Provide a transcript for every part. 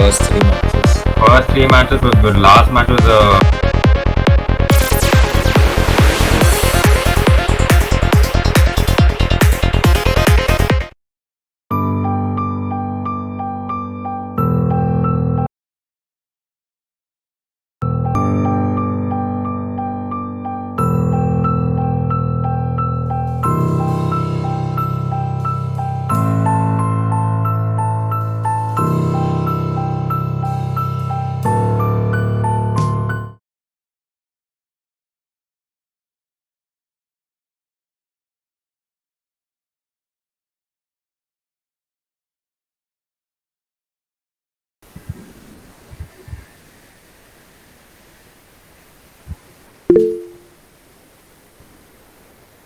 first three matches. First three matches was good. Last match was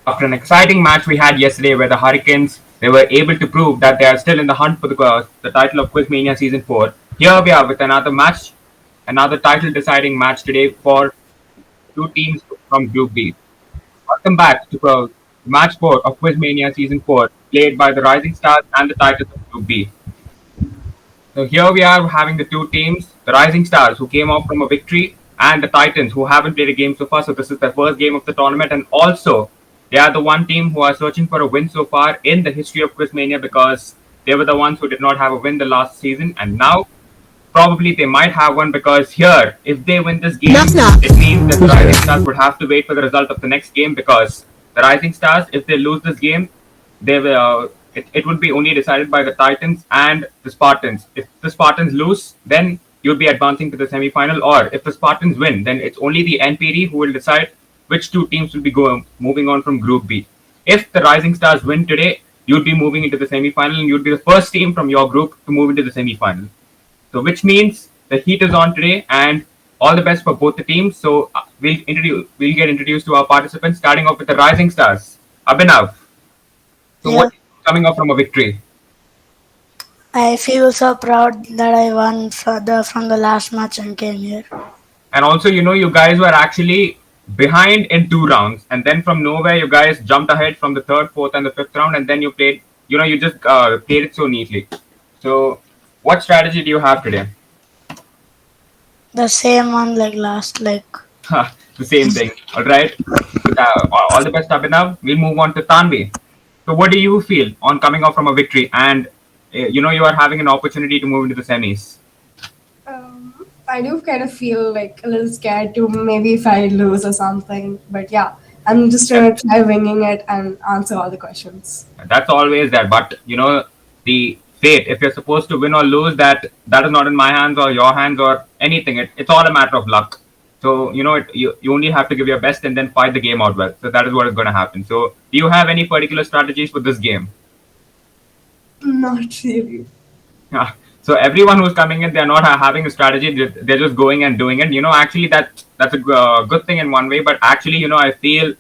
after an exciting match we had yesterday where the Hurricanes they were able to prove that they are still in the hunt for the title of QuizMania Season 4. Here we are with another match, another title deciding match today for two teams from Group B. Welcome back to match 4 of QuizMania Season 4 played by the Rising Stars and the Titans of Group B. So here we are having the two teams, the Rising Stars who came off from a victory and the Titans who haven't played a game so far. So this is their first game of the tournament, and also they are the one team who are searching for a win so far in the history of QuizMania because they were the ones who did not have a win the last season, and now probably they might have one because here, if they win this game, it means that the Rising Stars would have to wait for the result of the next game because the Rising Stars, if they lose this game, they will. It would be only decided by the Titans and the Spartans. If the Spartans lose, then you'll be advancing to the semi-final, or if the Spartans win, then it's only the NPD who will decide which two teams will be moving on from Group B. If the Rising Stars win today, you'll be moving into the semi-final, and you'll be the first team from your group to move into the semi-final. So, which means the heat is on today, and all the best for both the teams. So, we'll get introduced to our participants, starting off with the Rising Stars. Abhinav. So, what coming off from a victory? I feel so proud that I won from the last match and came here. And also, you guys were actually behind in 2 rounds, and then from nowhere, you guys jumped ahead from the 3rd, 4th, and the 5th round, and then you played. You just played it so neatly. So, what strategy do you have today? The same one like last, the same thing. All right. All the best, Abhinav. We'll move on to Tanvi. So, what do you feel on coming off from a victory, and you are having an opportunity to move into the semis? I do kind of feel like a little scared to maybe if I lose or something, but yeah, I'm just gonna try winging it and answer all the questions. That's always there, but the fate. If you're supposed to win or lose, that is not in my hands or your hands or anything. It's all a matter of luck. So, you only have to give your best and then fight the game out well. So that is what is going to happen. So, do you have any particular strategies for this game? Not really. Yeah. So, everyone who's coming in, they're not having a strategy. They're just going and doing it. Actually, that's a good thing in one way. But actually, I feel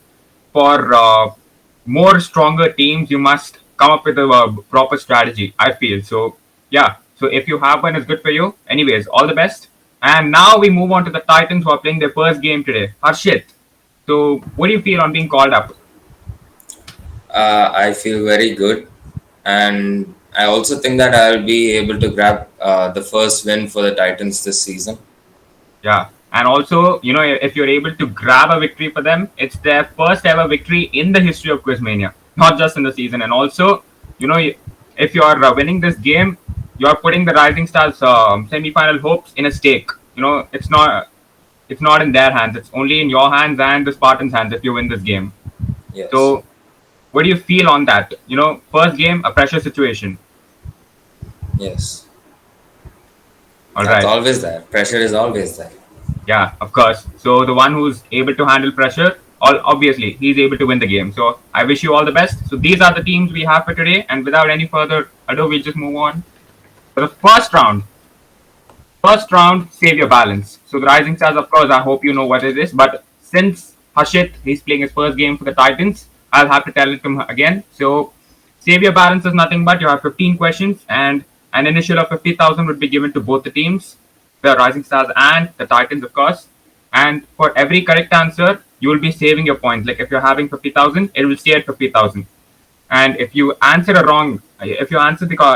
for more stronger teams, you must come up with a proper strategy, I feel. So, yeah. So, if you have one, it's good for you. Anyways, all the best. And now we move on to the Titans who are playing their first game today. Harshit, so what do you feel on being called up? I feel very good, and I also think that I'll be able to grab the first win for the Titans this season. Yeah, and also, if you're able to grab a victory for them, it's their first ever victory in the history of QuizMania, not just in the season. And also, if you're winning this game, you're putting the Rising Stars semi-final hopes in a stake. It's not in their hands. It's only in your hands and the Spartans' hands if you win this game. Yes. So, what do you feel on that? First game, a pressure situation. Yes. All That's right. always there. Pressure is always there. Yeah, of course. So the one who's able to handle pressure, obviously, he's able to win the game. So I wish you all the best. So these are the teams we have for today. And without any further ado, we'll just move on. For the first round, save your balance. So the Rising Stars, of course, I hope you know what it is. But since Harshit, he's playing his first game for the Titans, I'll have to tell it to him again. So save your balance is nothing but you have 15 questions and an initial of 50,000 would be given to both the teams, the Rising Stars and the Titans, of course. And for every correct answer, you will be saving your points. Like if you're having 50,000, it will stay at 50,000. And if you answer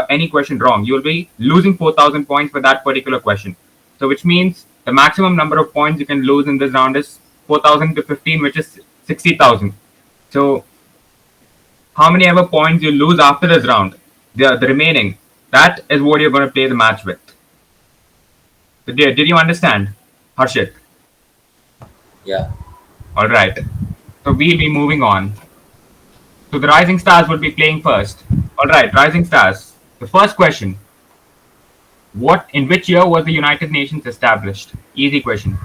any question wrong, you'll be losing 4,000 points for that particular question. So which means the maximum number of points you can lose in this round is 4,000 to 15, which is 60,000. So how many ever points you lose after this round, the remaining, that is what you're going to play the match with. So did you understand, Harshit? Yeah. All right. So we'll be moving on. So the Rising Stars will be playing first. All right, Rising Stars. The first question. In which year was the United Nations established? Easy question.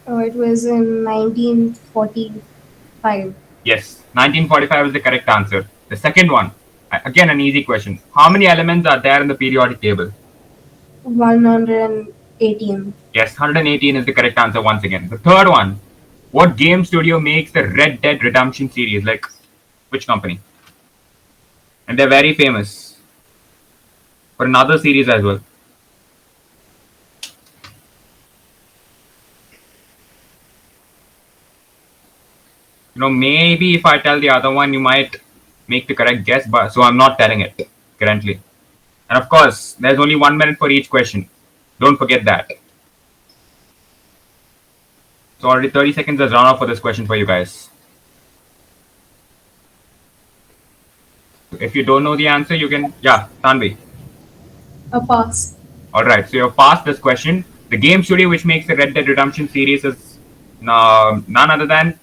Oh, it was in 1945. Yes, 1945 is the correct answer. The second one. Again, an easy question. How many elements are there in the periodic table? 118. Yes, 118 is the correct answer once again. The third one. What game studio makes the Red Dead Redemption series? Like, which company? And they're very famous for another series as well. Maybe if I tell the other one, you might make the correct guess, but so I'm not telling it currently. And of course, there's only 1 minute for each question. Don't forget that. So already 30 seconds has run off for this question for you guys. If you don't know the answer, you can, Tanvi. A pass. All right, so you've passed this question. The game studio which makes the Red Dead Redemption series is none other than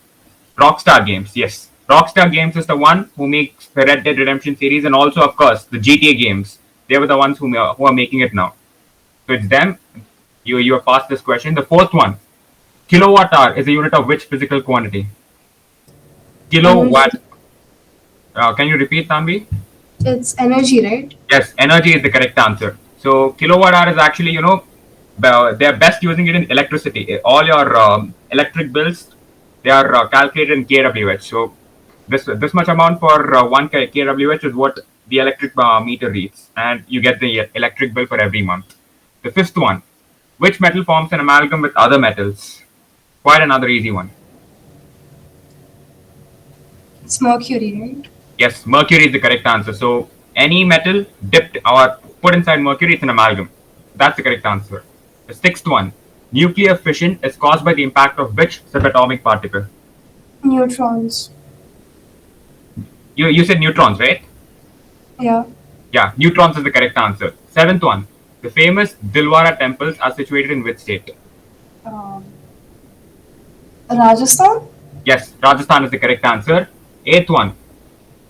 Rockstar Games. Yes, Rockstar Games is the one who makes the Red Dead Redemption series, and also, of course, the GTA games. They were the ones who are making it now. So it's them. You have passed this question. The fourth one. Kilowatt hour is a unit of which physical quantity? Kilowatt. Can you repeat, Tanvi? It's energy, right? Yes, energy is the correct answer. So kilowatt hour is actually, they're best using it in electricity. All your electric bills, they are calculated in kWh. So this much amount for 1 kWh is what the electric meter reads, and you get the electric bill for every month. The fifth one. Which metal forms an amalgam with other metals? Quite another easy one. It's mercury, right? Yes, mercury is the correct answer. So any metal dipped or put inside mercury, it's an amalgam. That's the correct answer. The sixth one. Nuclear fission is caused by the impact of which subatomic particle? Neutrons. You said neutrons, right? Yeah. Yeah, neutrons is the correct answer. Seventh one. The famous Dilwara temples are situated in which state? Rajasthan? Yes, Rajasthan is the correct answer. Eighth one.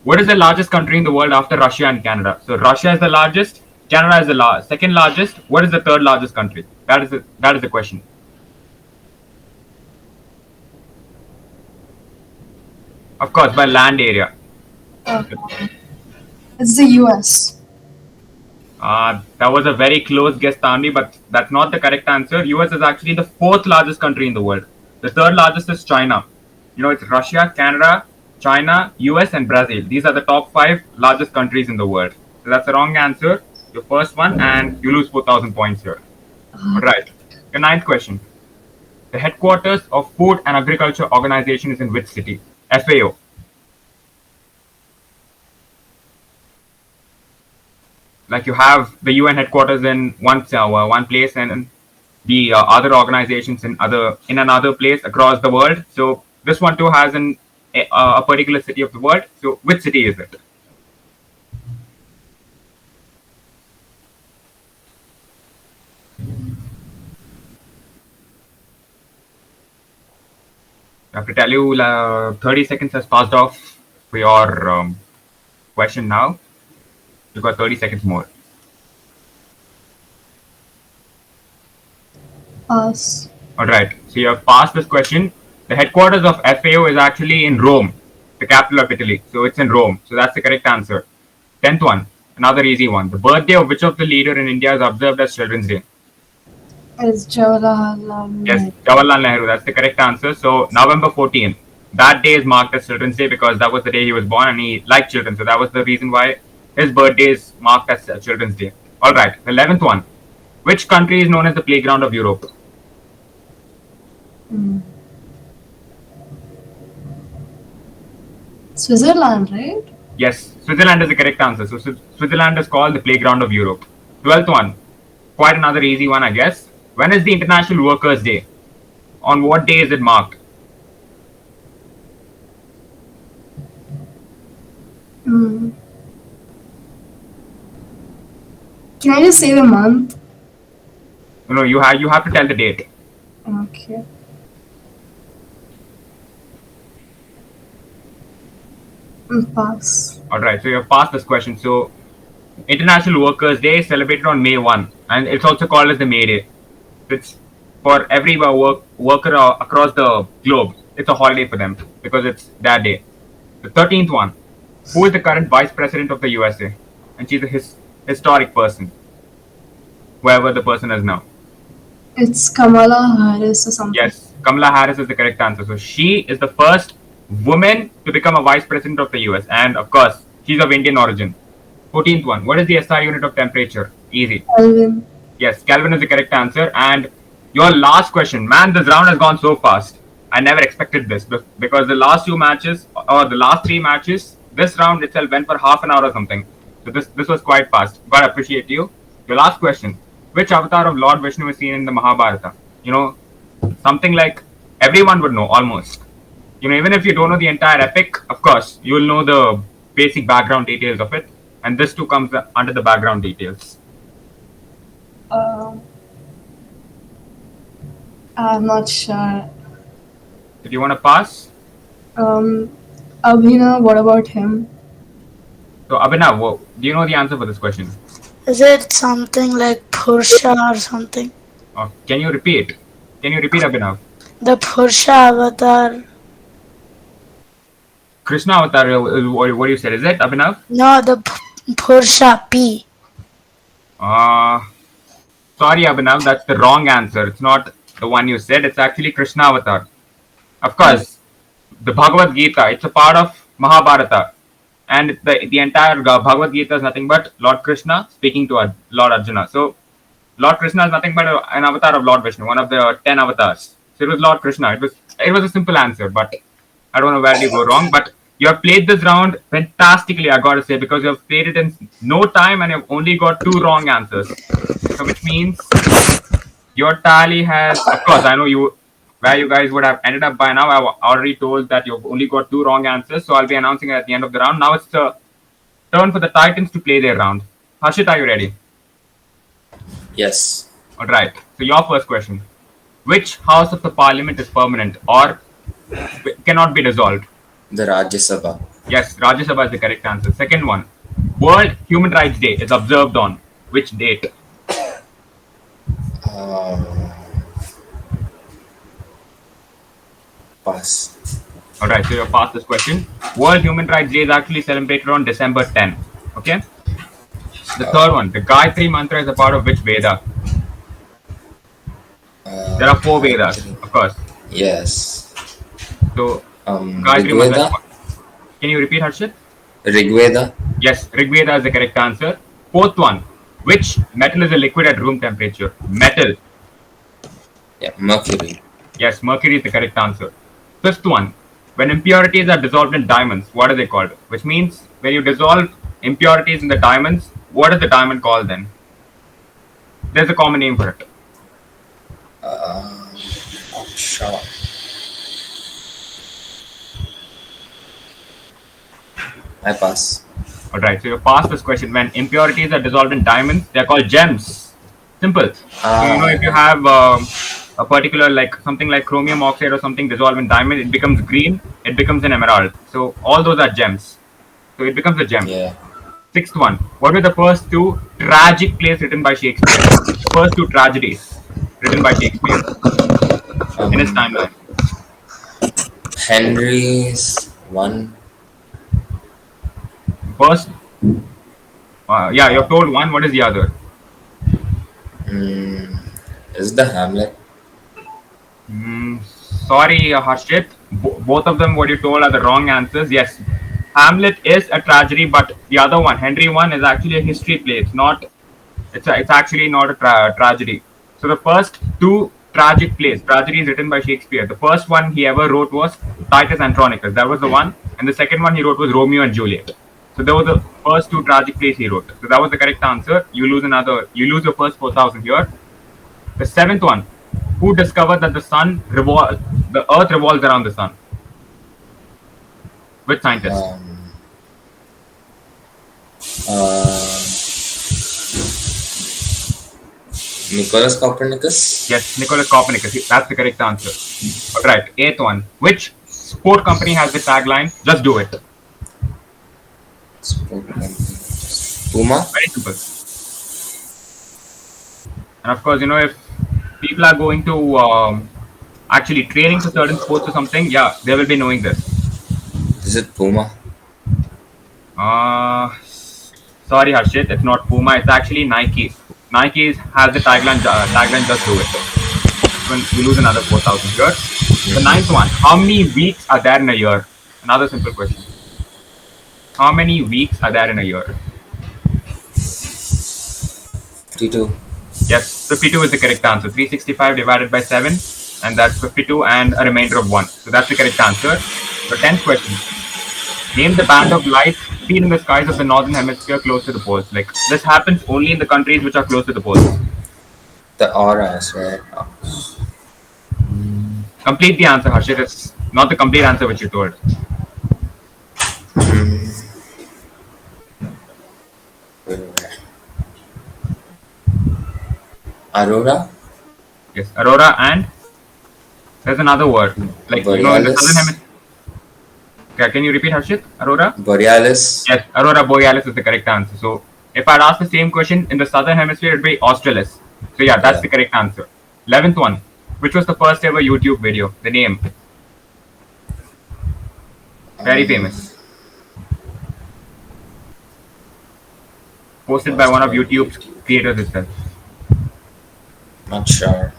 What is the largest country in the world after Russia and Canada? So Russia is the largest, Canada is the second largest. What is the third largest country? That is the question. Of course, by land area. It's the US. That was a very close guess, Tanvi, but that's not the correct answer. US is actually the fourth largest country in the world. The third largest is China. It's Russia, Canada, China, US, and Brazil. These are the top 5 largest countries in the world. So that's the wrong answer. Your first one, and you lose 4,000 points here. All right. Your ninth question. The headquarters of Food and Agriculture Organization is in which city? FAO. Like you have the UN headquarters in one place, and the other organizations in another place across the world. So this one too has a particular city of the world. So which city is it? I have to tell you, 30 seconds has passed off for your question now. You've got 30 seconds more. Pass. All right. So you have passed this question. The headquarters of FAO is actually in Rome, the capital of Italy. So it's in Rome. So that's the correct answer. 10th one. Another easy one. The birthday of which of the leader in India is observed as Children's Day? It's Jawaharlal Nehru. Yes, Jawaharlal Nehru. That's the correct answer. So November 14th. That day is marked as Children's Day because that was the day he was born and he liked children. So that was the reason why his birthday is marked as Children's Day. All right. The 11th one. Which country is known as the playground of Europe? Switzerland, right? Yes, Switzerland is the correct answer. So Switzerland is called the playground of Europe. 12th one, quite another easy one, I guess. When is the International Workers' Day? On what day is it marked? Hmm. Can I just say the month? No, you have to tell the date. Okay. Pass. All right, so you've passed this question. So International Workers' Day is celebrated on May 1, and it's also called as the May Day. It's for every worker across the globe. It's a holiday for them because it's their day. The 13th one. Who is the current Vice President of the USA? And she's a historic person, whoever the person is now. It's Kamala Harris or something. Yes, Kamala Harris is the correct answer. So she is the first woman to become a Vice President of the US. And of course, she's of Indian origin. 14th one. What is the SI unit of temperature? Easy. Kelvin. Yes, Kelvin is the correct answer. And your last question. Man, this round has gone so fast. I never expected this because the last two matches or the last three matches, this round itself went for half an hour or something. So this was quite fast. But I appreciate you. Your last question. Which avatar of Lord Vishnu is seen in the Mahabharata? You know, something like everyone would know almost. You know, even if you don't know the entire epic, of course, you will know the basic background details of it. And this too comes under the background details. I'm not sure. Did you want to pass? Abhinav, what about him? So, Abhinav, do you know the answer for this question? Is it something like Purusha or something? Can you repeat? Abhinav? The Purusha avatar. Krishna avatar, what you said, is it, Abhinav? No, the Purusha P. Sorry, Abhinav, that's the wrong answer. It's not the one you said. It's actually Krishna avatar. Of course, the Bhagavad Gita, it's a part of Mahabharata. And the entire Bhagavad Gita is nothing but Lord Krishna speaking to Lord Arjuna. So, Lord Krishna is nothing but an avatar of Lord Vishnu, one of the 10 avatars. So, it was Lord Krishna. It was a simple answer, but I don't know where you go wrong. But you have played this round fantastically, I gotta say, because you have played it in no time and you've only got 2 wrong answers. So, which means your tally has, of course, I know where you guys would have ended up by now. I've already told that you've only got 2 wrong answers, so I'll be announcing it at the end of the round. Now it's the turn for the Titans to play their round. Harshit, are you ready? Yes. All right. So your first question: which house of the parliament is permanent or cannot be dissolved? The Rajya Sabha. Yes, Rajya Sabha is the correct answer. Second one: World Human Rights Day is observed on which date? Pass. All right, so you're past this question. World Human Rights Day is actually celebrated on December 10. Okay. The third one, the Gayatri Mantra is a part of which Veda? There are 4 Vedas, of course. Yes. So, Gayatri Mantra. Can you repeat, Harshit? Rigveda. Yes, Rigveda is the correct answer. Fourth one, which metal is a liquid at room temperature? Metal. Yeah, mercury. Yes, mercury is the correct answer. Fifth one, when impurities are dissolved in diamonds, what are they called? Which means when you dissolve impurities in the diamonds, what is the diamond called then? There's a common name for it. Sure. I pass. Alright, so you passed this question. When impurities are dissolved in diamonds, they're called gems. Simple. So, you know, if you have a particular, like something like chromium oxide or something dissolved in diamond, it becomes green, it becomes an emerald. So all those are gems. So it becomes a gem. Yeah. Sixth one. What were the first 2 tragic plays written by Shakespeare? The first 2 tragedies written by Shakespeare in his timeline. Henry's one. First, yeah, you've told one. What is the other? Is the Hamlet? Sorry, Harshit. Both of them, what you told, are the wrong answers. Yes, Hamlet is a tragedy, but the other one, Henry I, is actually a history play. It's not. It's actually not a tragedy. So the first 2 tragic plays, tragedies written by Shakespeare. The first one he ever wrote was Titus Andronicus. That was the one. and the second one he wrote was Romeo and Juliet. So they were the first two tragic plays he wrote. So that was the correct answer. You lose your first 4,000 here. The seventh one, who discovered that the Earth revolves around the sun? Which scientist? Nicholas Copernicus? Yes, Nicholas Copernicus. That's the correct answer. Alright, eighth one. Which sport company has the tagline, just do it? Sport company. Puma? Very simple. And of course, if people are going to actually training for certain sports or something, yeah, they will be knowing this. Is it Puma? Sorry, Harshit, it's not Puma. It's actually Nike. Nike has the tagline just do it. When you lose another 4,000 here. The ninth one. How many weeks are there in a year? Another simple question. How many weeks are there in a year? 52. Yes, 52 is the correct answer. 365 divided by 7, and that's 52 and a remainder of 1. So that's the correct answer. The 10th question. Name the band of light seen in the skies of the northern hemisphere close to the poles. Like, this happens only in the countries which are close to the poles. The auras, right? Complete the answer, Harshit. It's not the complete answer which you told. Aurora? Yes, aurora, and there's another word. Like, in the southern hemisphere. Okay, can you repeat, Harshit? Aurora? Borealis? Yes, aurora borealis is the correct answer. So, if I'd ask the same question in the southern hemisphere, it'd be australis. So, yeah, that's the correct answer. 11th one. Which was the first ever YouTube video? The name. Very famous. Posted by one of YouTube's creators itself. Not sure.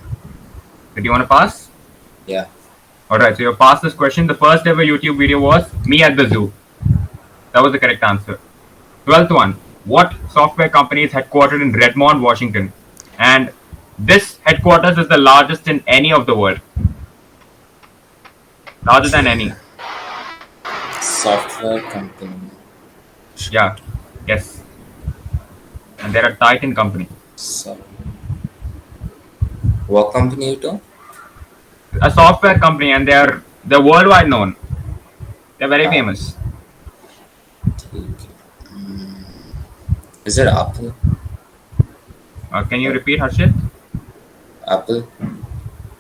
Did you want to pass? Yeah. Alright, so you passed this question. The first ever YouTube video was me at the zoo. That was the correct answer. 12th one. What software company is headquartered in Redmond, Washington? And this headquarters is the largest in any of the world. Larger than any. Software company. Yeah. Yes. And they're a Titan company. So, what company you do? A software company, and they're worldwide known. They're very famous. Is it Apple? Can you repeat, Harshit? Apple?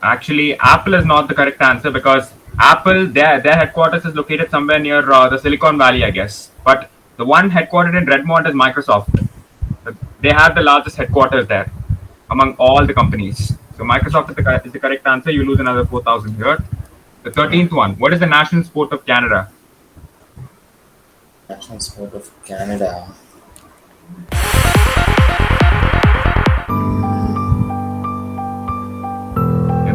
Actually, Apple is not the correct answer because Apple, their headquarters is located somewhere near the Silicon Valley, I guess. But the one headquartered in Redmond is Microsoft. They have the largest headquarters there among all the companies. So Microsoft is the correct answer. You lose another 4,000 here. The 13th one. What is the national sport of Canada? National sport of Canada.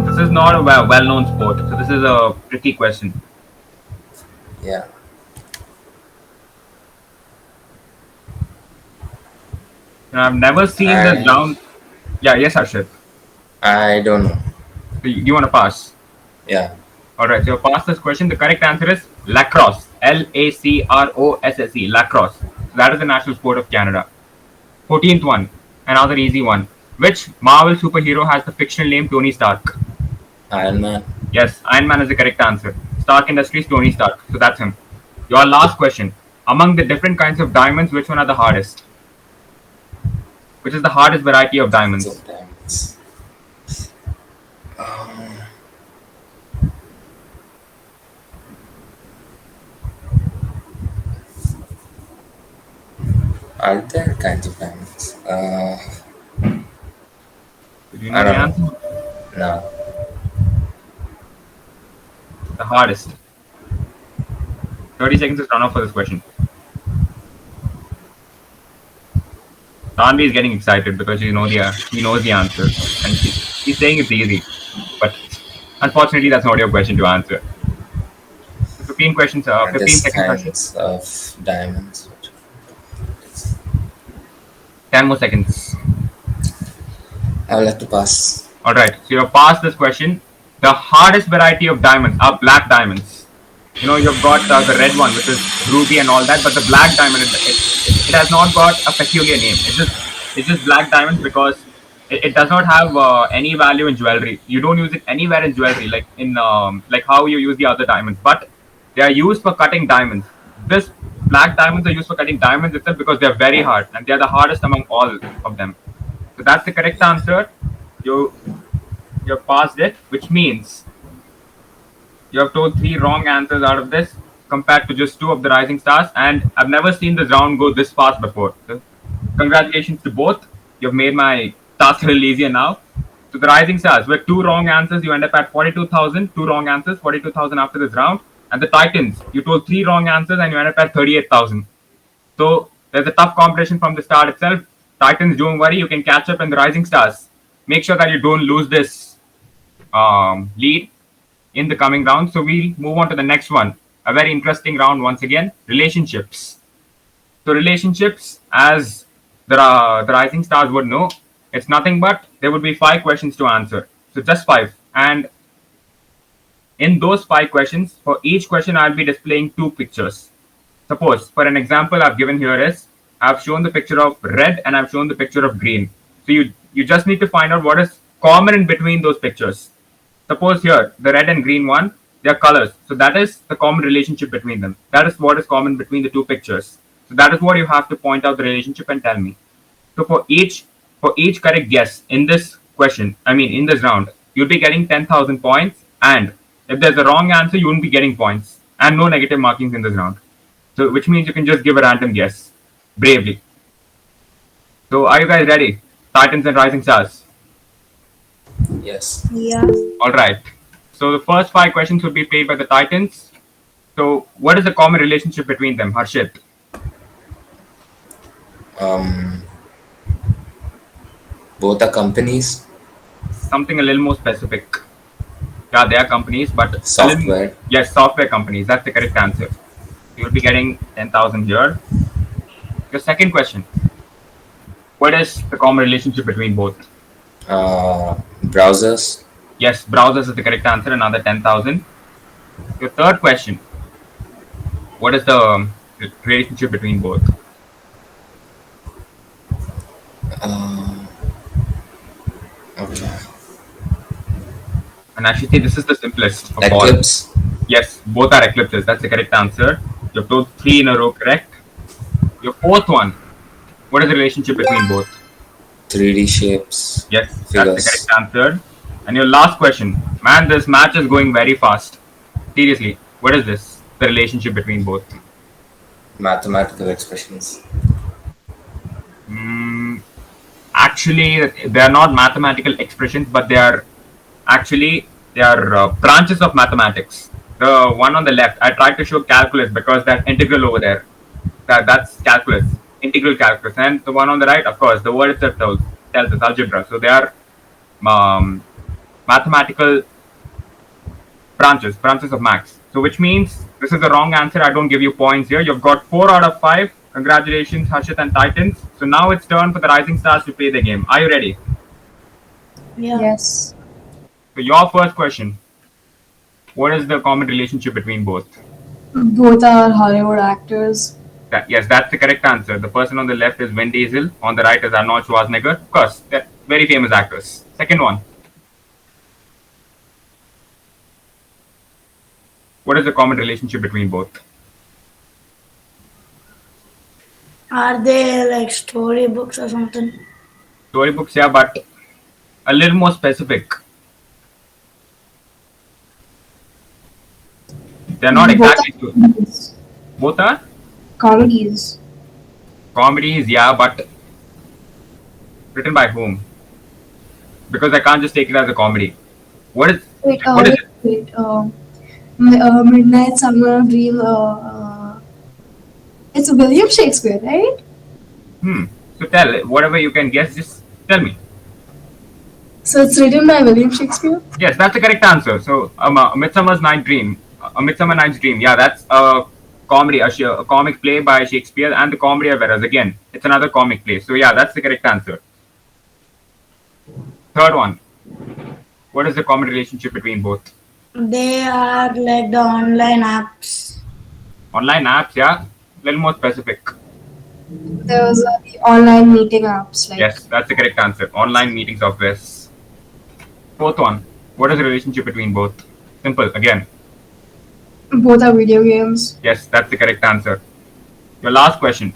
This is not a well-known sport, so this is a tricky question. Yeah. I've never seen this down. Yeah, yes, Harshit. I don't know. Do you want to pass? Yeah. Alright, so pass this question. The correct answer is lacrosse. Lacrosse. Lacrosse. So that is the national sport of Canada. 14th one. Another easy one. Which Marvel superhero has the fictional name Tony Stark? Iron Man. Yes, Iron Man is the correct answer. Stark Industries, Tony Stark. So that's him. Your last question. Among the different kinds of diamonds, which one are the hardest? Which is the hardest variety of diamonds? Are there kinds of diamonds? Do you know the answer? No. The hardest. 30 seconds is run off for this question. Tanvi is getting excited because he knows the answer, and he's saying it's easy, but unfortunately that's not your question to answer. So 15 questions, 15 seconds. Of diamonds. 10 more seconds. I will have to pass. Alright, so you've passed this question. The hardest variety of diamonds are black diamonds. You've got the red one, which is ruby and all that, but the black diamond, it has not got a peculiar name. It's just black diamonds because it does not have any value in jewelry. You don't use it anywhere in jewelry, like in like how you use the other diamonds. But they are used for cutting diamonds. This black diamonds are used for cutting diamonds itself because they are very hard and they are the hardest among all of them. So that's the correct answer. You passed it, which means you have told 3 wrong answers out of this compared to just 2 of the rising stars, and I've never seen this round go this fast before. So congratulations to both. You've made my task a little easier now. So the rising stars, with 2 wrong answers, you end up at 42,000. 2 wrong answers, 42,000 after this round. And the Titans, you told 3 wrong answers and you end up at 38,000. So there's a tough competition from the start itself. Titans, don't worry, you can catch up in the rising stars. Make sure that you don't lose this lead in the coming round. So we'll move on to the next one. A very interesting round once again. Relationships. So relationships, as the rising stars would know, it's nothing but there would be 5 questions to answer. So just 5. And in those 5 questions, for each question, I'll be displaying 2 pictures. Suppose, for an example I've given here is, I've shown the picture of red and I've shown the picture of green. So you just need to find out what is common in between those pictures. Suppose here, the red and green one, they are colors. So that is the common relationship between them. That is what is common between the 2 pictures. So that is what you have to point out the relationship and tell me. So for each correct guess in this question, in this round, you'll be getting 10,000 points. And if there's a wrong answer, you won't be getting points. And no negative markings in this round. So which means you can just give a random guess. Bravely. So are you guys ready? Titans and Rising Stars. Yes. Yeah. Alright. So the first 5 questions will be played by the Titans. So what is the common relationship between them, Harshit? Both are companies. Something a little more specific. Yeah, they are companies, but Software. Yes, software companies. That's the correct answer. You'll be getting 10,000 here. Your second question. What is the common relationship between both? Browsers. Yes, browsers is the correct answer. Another 10,000. Your third question. What is the relationship between both? Okay. And actually, this is the simplest of all. Eclipse. Yes, both are eclipses. That's the correct answer. You've told 3 in a row correct. Your fourth one. What is the relationship between both? 3D shapes. Yes, Figures. that's the correct answer. And your last question. Man, this match is going very fast. Seriously, what is this? The relationship between both? Mathematical expressions. Actually, they are not mathematical expressions, but they are branches of mathematics. The one on the left, I tried to show calculus because that integral over there, that's calculus, integral calculus. And the one on the right, of course, the word itself tells us algebra. So they are mathematical branches of maths. So which means this is the wrong answer. I don't give you points here. You've got 4 out of 5. Congratulations, Harshit and Titans. So now it's turn for the Rising Stars to play the game. Are you ready? Yeah. Yes. So your first question. What is the common relationship between both? Both are Hollywood actors. Yes, that's the correct answer. The person on the left is Vin Diesel. On the right is Arnold Schwarzenegger. Of course, they're very famous actors. Second one. What is the common relationship between both? Are they like storybooks or something? Storybooks, yeah, but a little more specific. They're not exactly. Both are Comedies. comedies, yeah, but written by whom? Because I can't just take it as a comedy. What is it? Midnight Summer Dream. It's William Shakespeare, right? So tell whatever you can guess. Just tell me. So it's written by William Shakespeare. Yes, that's the correct answer. So, Midsummer Night's Dream. Yeah, that's a comedy, a comic play by Shakespeare, and the Comedy of Errors. Again, it's another comic play. So, yeah, that's the correct answer. Third one. What is the common relationship between both? They are like the online apps. Online apps, yeah? A little more specific. Those are the online meeting apps, like Yes, that's the correct answer. Online meeting softwares. Fourth one. What is the relationship between both? Simple, again. both are video games. Yes, that's the correct answer. Your last question.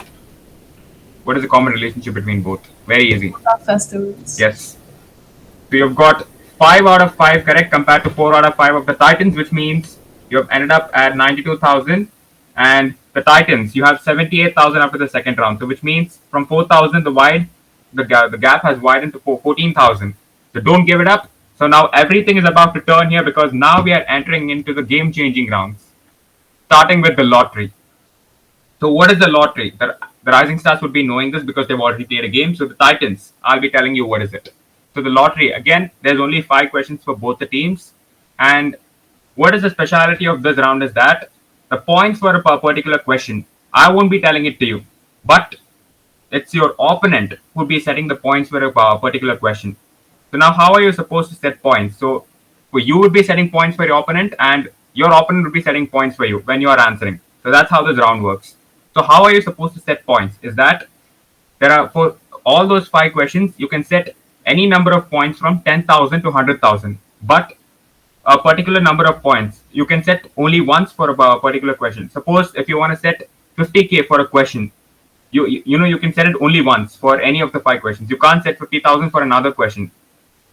What is the common relationship between both? Very easy. Both are festivals. Yes. So you've got 5 out of 5 correct compared to 4 out of 5 of the Titans, which means you have ended up at 92,000. And the Titans, you have 78,000 after the second round. So which means from 4,000, the gap has widened to 14,000. So don't give it up. So now everything is about to turn here because now we are entering into the game-changing rounds, starting with the lottery. So what is the lottery? The Rising Stars would be knowing this because they've already played a game. So the Titans, I'll be telling you what is it. So the lottery, again, there's only 5 questions for both the teams. And what is the speciality of this round is that the points for a particular question, I won't be telling it to you, but it's your opponent who will be setting the points for a particular question. So now how are you supposed to set points? So you would be setting points for your opponent and your opponent would be setting points for you when you are answering. So that's how this round works. So how are you supposed to set points? Is that there are for all those 5 questions, you can set any number of points from 10,000 to 100,000. But a particular number of points you can set only once for a particular question. Suppose if you want to set 50k for a question, you can set it only once for any of the 5 questions. You can't set 50,000 for another question.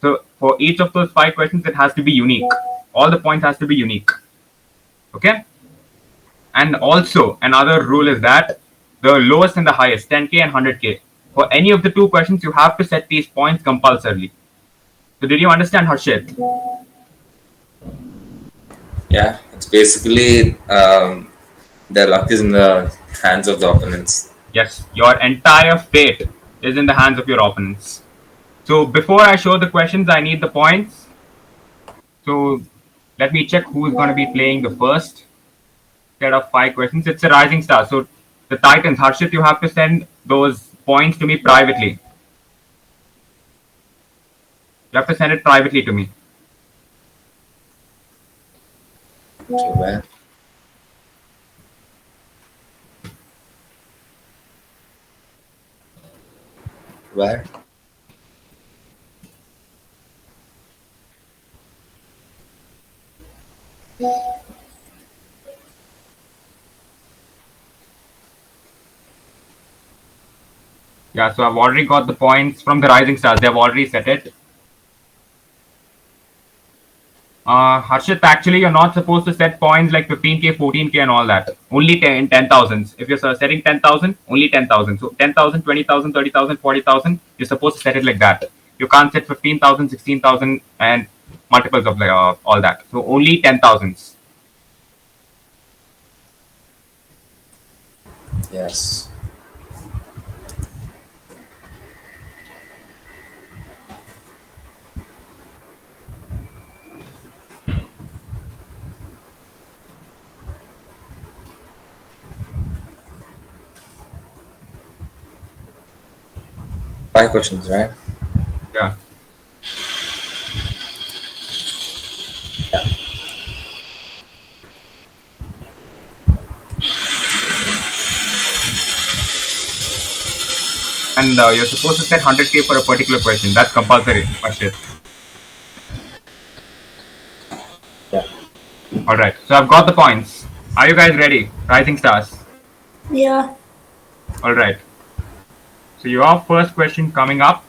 So for each of those 5 questions, it has to be unique. All the points has to be unique. Okay. And also another rule is that the lowest and the highest, 10k and 100k, for any of the 2 questions, you have to set these points compulsorily. So did you understand, Harshit? Yeah, it's basically their luck is in the hands of the opponents. Yes, your entire fate is in the hands of your opponents. So before I show the questions, I need the points. So let me check who is going to be playing the first set of 5 questions. It's a Rising Star. So the Titans, Harshit, you have to send those points to me privately. You have to send it privately to me. Okay, well, where? Yeah, so I've already got the points from the Rising Stars. They've already set it. Harshit, actually, you're not supposed to set points like 15k, 14k, and all that. Only 10,000s. If you're setting 10,000, only 10,000. So 10,000, 20,000, 30,000, 40,000, you're supposed to set it like that. You can't set 15,000, 16,000, and multiples of all that. So only 10,000s. Yes. Five questions, right? Yeah. And you're supposed to set 100k for a particular question. That's compulsory, Harshit. Yeah. All right. So I've got the points. Are you guys ready? Rising Stars. Yeah. All right. So your first question coming up.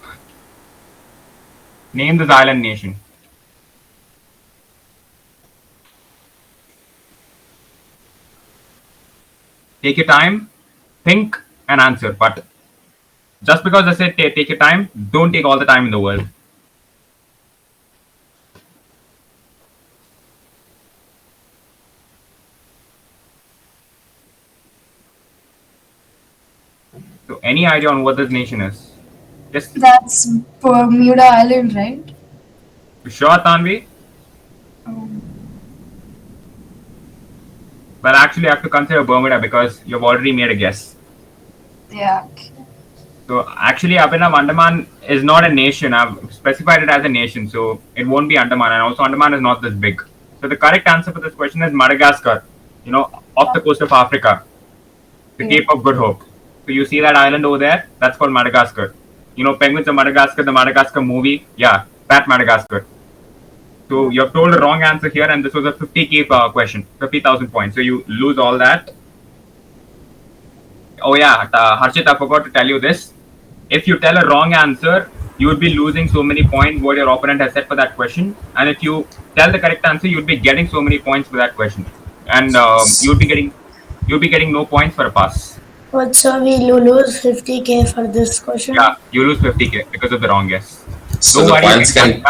Name this island nation. Take your time, think, and answer. But just because I said take your time, don't take all the time in the world. So any idea on what this nation is? Just That's Bermuda Island, right? you sure, Tanvi? Well, actually, I have to consider Bermuda because you've already made a guess. Yeah. So actually, Abhinav, Andaman is not a nation. I've specified it as a nation, so it won't be Andaman. And also, Andaman is not this big. So the correct answer for this question is Madagascar. Off the coast of Africa, the Cape of Good Hope. So you see that island over there? That's called Madagascar. Penguins of Madagascar, the Madagascar movie. Yeah, that Madagascar. So you have told a wrong answer here, and this was a 50k question, 50,000 points. So you lose all that. Oh yeah, Harshit, I forgot to tell you this. If you tell a wrong answer, you would be losing so many points what your opponent has set for that question. And if you tell the correct answer, you'd be getting so many points for that question, and you'd be getting no points for a pass. But so we lose 50k for this question? Yeah, you lose 50k because of the wrong guess. So Don't the worry, points can.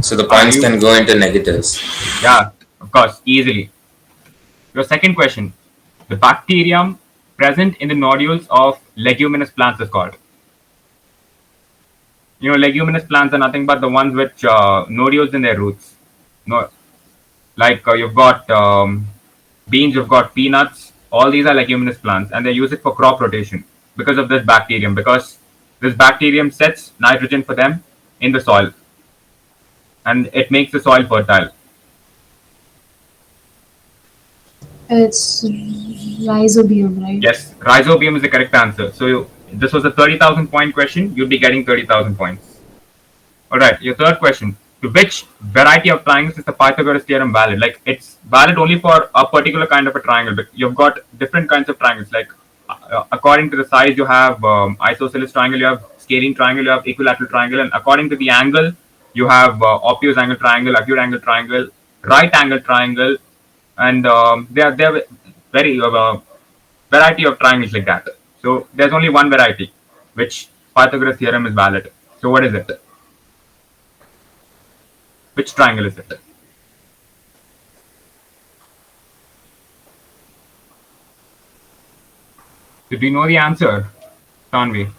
So the points can go into negatives. Yeah, of course, easily. Your second question. The bacterium present in the nodules of leguminous plants is called. Leguminous plants are nothing but the ones which nodules in their roots. Like you've got beans, you've got peanuts. All these are leguminous plants, and they use it for crop rotation because of this bacterium. Because this bacterium sets nitrogen for them in the soil, and it makes the soil fertile. It's rhizobium, right? Yes, rhizobium is the correct answer. So this was a 30,000 point question. You'll be getting 30,000 points. All right, your third question. To which variety of triangles is the Pythagoras theorem valid? Like, it's valid only for a particular kind of a triangle. But you've got different kinds of triangles. Like, according to the size, you have isosceles triangle, you have scalene triangle, you have equilateral triangle, and according to the angle, you have obtuse angle triangle, acute angle triangle, right angle triangle, and they are very variety of triangles like that. So there's only one variety, which Pythagoras theorem is valid. So what is it? Which triangle is it? So do you know the answer, Tanvi?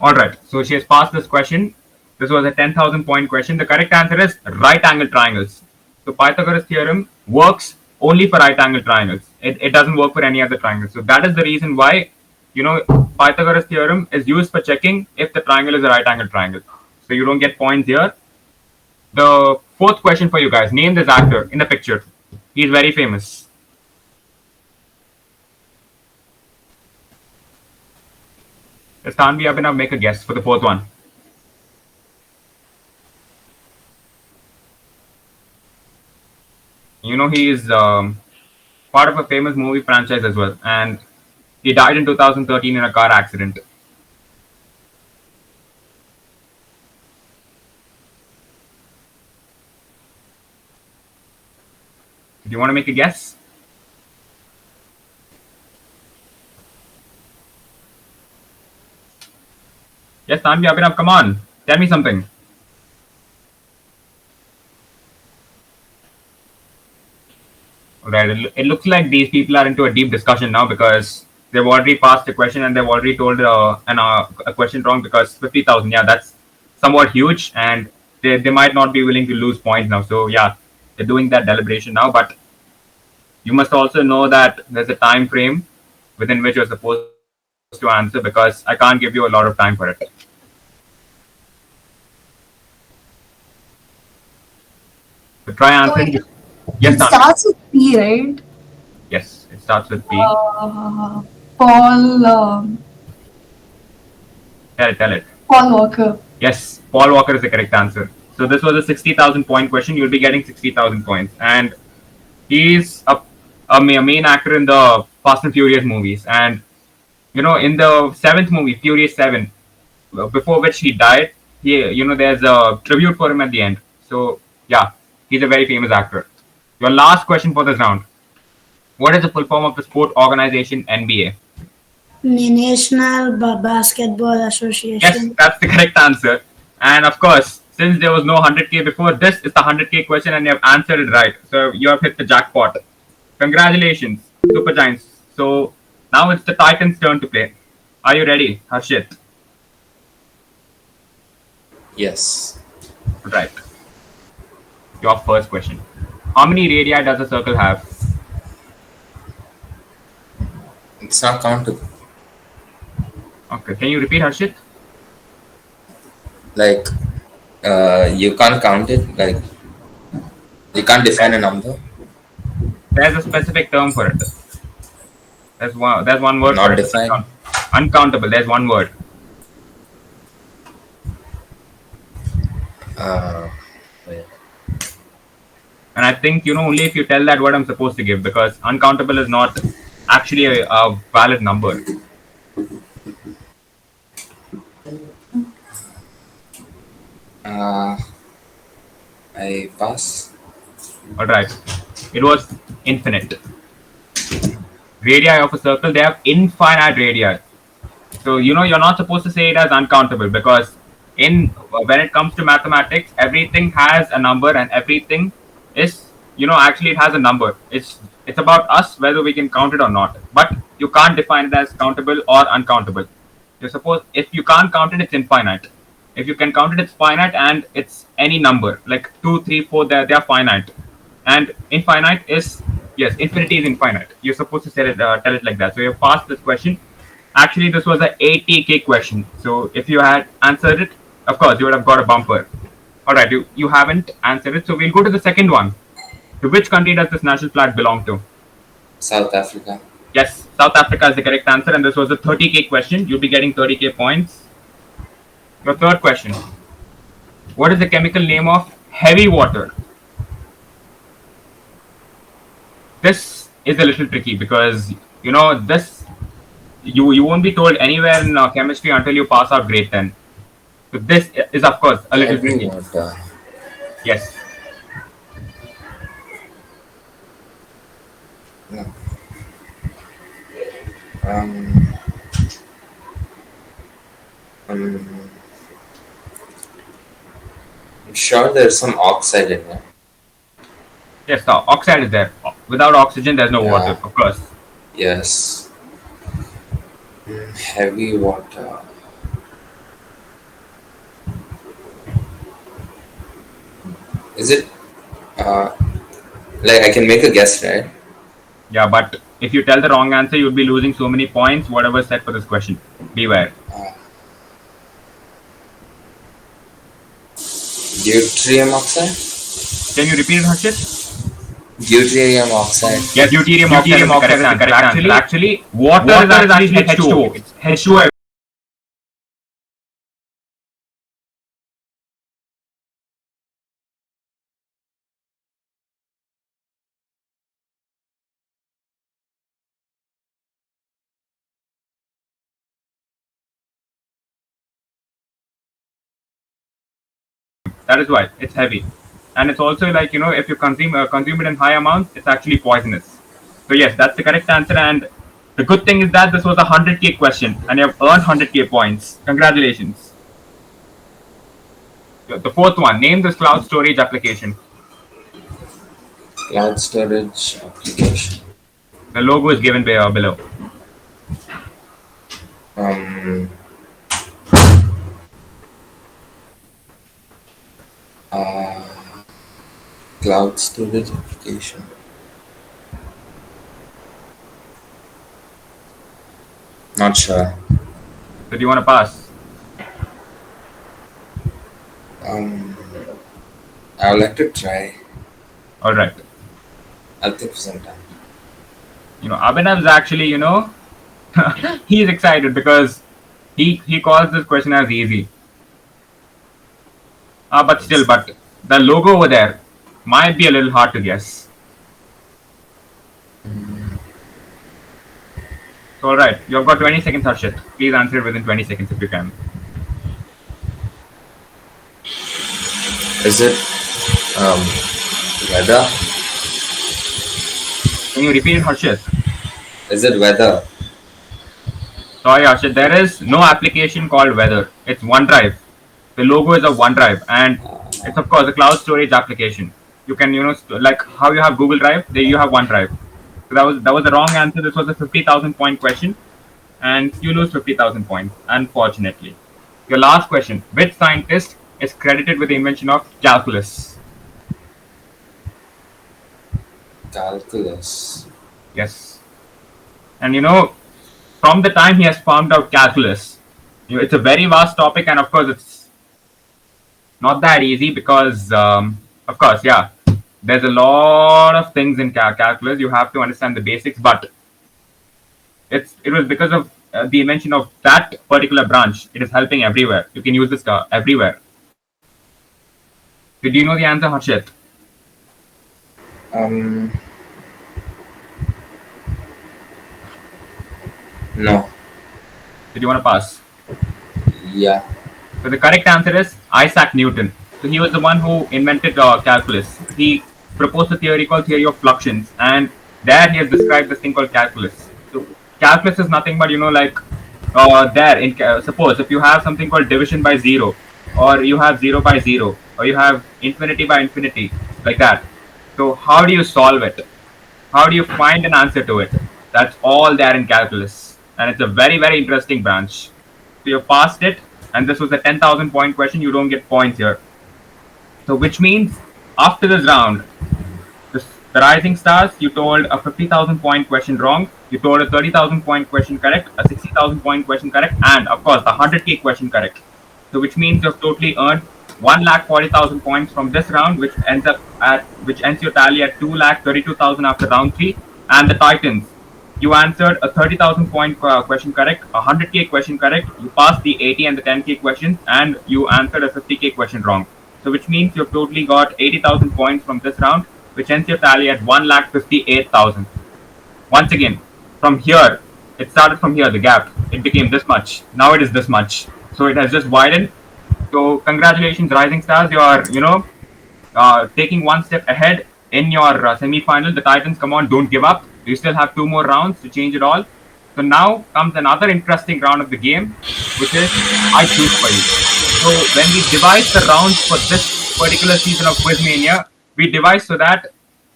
All right, so she has passed this question. This was a 10,000 point question. The correct answer is right angle triangles. So Pythagoras theorem works only for right angle triangles. It doesn't work for any other triangles. So that is the reason why, Pythagoras theorem is used for checking if the triangle is a right angle triangle. So you don't get points here. The fourth question for you guys. Name this actor in the picture. He's very famous. Does Tanvi Abhinav make a guess for the fourth one? He is part of a famous movie franchise as well, and he died in 2013 in a car accident. Do you want to make a guess? Yes, Tanvi Abhinav, come on. Tell me something. Alright, it looks like these people are into a deep discussion now because they've already passed the question and they've already told a question wrong because 50,000, yeah, that's somewhat huge and they might not be willing to lose points now. So, yeah, they're doing that deliberation now. But you must also know that there's a time frame within which you're supposed to answer because I can't give you a lot of time for it. So try answering. Yes, it starts with P, right? Yes, it starts with P. Paul. Tell it. Paul Walker. Yes, Paul Walker is the correct answer. So this was a 60,000 point question. You'll be getting 60,000 points. And he's a main actor in the Fast and Furious movies. And, in the seventh movie, Furious 7, before which he died, there's a tribute for him at the end. So, yeah, he's a very famous actor. Your last question for this round. What is the full form of the sport organization NBA? National Basketball Association. Yes, that's the correct answer. And of course, since there was no 100k before, this is the 100k question and you have answered it right. So you have hit the jackpot. Congratulations, Super Giants. So now it's the Titans' turn to play. Are you ready, Harshit? Yes. Right. Your first question. How many radii does a circle have? It's not countable. Okay, can you repeat, Harshit? Like, you can't count it. Like, you can't define a number. There's a specific term for it. There's one word for Not it. define. Uncountable. There's one word. Uh, wait. And I think, only if you tell that word I'm supposed to give, because uncountable is not actually a valid number. Uh, I pass. Alright. It was infinite. Radii of a circle, they have infinite radii. So, you're not supposed to say it as uncountable, because when it comes to mathematics, everything has a number, and everything is, actually it has a number. It's about us whether we can count it or not. But you can't define it as countable or uncountable. If you can't count it, it's infinite. If you can count it, it's finite, and it's any number like 2, 3, 4. They are finite, and infinite is, yes, infinity is infinite. You're supposed to tell it like that. So you passed this question. Actually, this was a 80K question. So if you had answered it, of course, you would have got a bumper. All right, you haven't answered it. So we'll go to the second one. To which country does this national flag belong to? South Africa. Yes, South Africa is the correct answer. And this was a 30K question. You'll be getting 30K points. Your third question. What is the chemical name of heavy water? This is a little tricky because, this you won't be told anywhere in chemistry until you pass out grade 10. So this is, of course, a little Heavy tricky. water. Yes. No. Um, um, I'm sure there's some oxide in it. Yes, the oxide is there. Without oxygen, there's no water, of course. Yes. Heavy water. Is it? Like, I can make a guess, right? Yeah, but if you tell the wrong answer, you'll be losing so many points, whatever set for this question. Beware. Deuterium oxide? Can you repeat it, Harshit? Deuterium oxide. Yes, deuterium oxide is the correct answer. Actually, water is actually H2O. It's H2O. That is why it's heavy, and it's also like, if you consume it in high amounts, it's actually poisonous. So yes, that's the correct answer. And the good thing is that this was a 100K question, and you have earned 100K points. Congratulations. The fourth one. Name this cloud storage application. Cloud storage application. The logo is given below. Cloud storage application. Not sure. So do you want to pass? I would like to try. All right. I'll think for some time. Abhinav's actually, he's excited because he calls this question as easy. But the logo over there might be a little hard to guess. So, all right, you've got 20 seconds, Harshit. Please answer it within 20 seconds if you can. Is it weather? Can you repeat it, Harshit? Is it weather? Sorry, Harshit, there is no application called weather. It's OneDrive. The logo is a OneDrive, and it's, of course, a cloud storage application. You can, like how you have Google Drive, there you have OneDrive. So that was the wrong answer. This was a 50,000 point question, and you lose 50,000 points, unfortunately. Your last question. Which scientist is credited with the invention of calculus? Calculus. Yes. And from the time he has found out calculus. It's a very vast topic, and of course, it's not that easy because, of course, yeah, there's a lot of things in calculus. You have to understand the basics, but it was because of the invention of that particular branch. It is helping everywhere. You can use this everywhere. Did you know the answer, Harshit? No. Did you want to pass? Yeah. So the correct answer is Isaac Newton. So he was the one who invented calculus. He proposed a theory called theory of fluxions, and there he has described this thing called calculus. So calculus is nothing but suppose if you have something called division by zero, or you have 0 by 0, or you have infinity by infinity, like that. So how do you solve it? How do you find an answer to it? That's all there in calculus, and it's a very, very interesting branch. So you passed it, and this was a 10,000 point question. You don't get points here. So which means after this round, the Rising Stars, you told a 50,000 point question wrong, you told a 30,000 point question correct, a 60,000 point question correct, and of course the 100k question correct. So which means you've totally earned 1,40,000 points from this round, which ends your tally at 2,32,000 after round 3. And the Titans, you answered a 30,000 point question correct, a 100k question correct, you passed the 80 and the 10k questions, and you answered a 50k question wrong. So which means you've totally got 80,000 points from this round, which ends your tally at 1,58,000. Once again, from here, it started from here, the gap. It became this much. Now it is this much. So it has just widened. So congratulations, Rising Stars. You are, taking one step ahead in your semi-final. The Titans, come on, don't give up. You still have 2 more rounds to change it all. So now comes another interesting round of the game, which is I choose for you. So when we devise the rounds for this particular season of QuizMania, we devise so that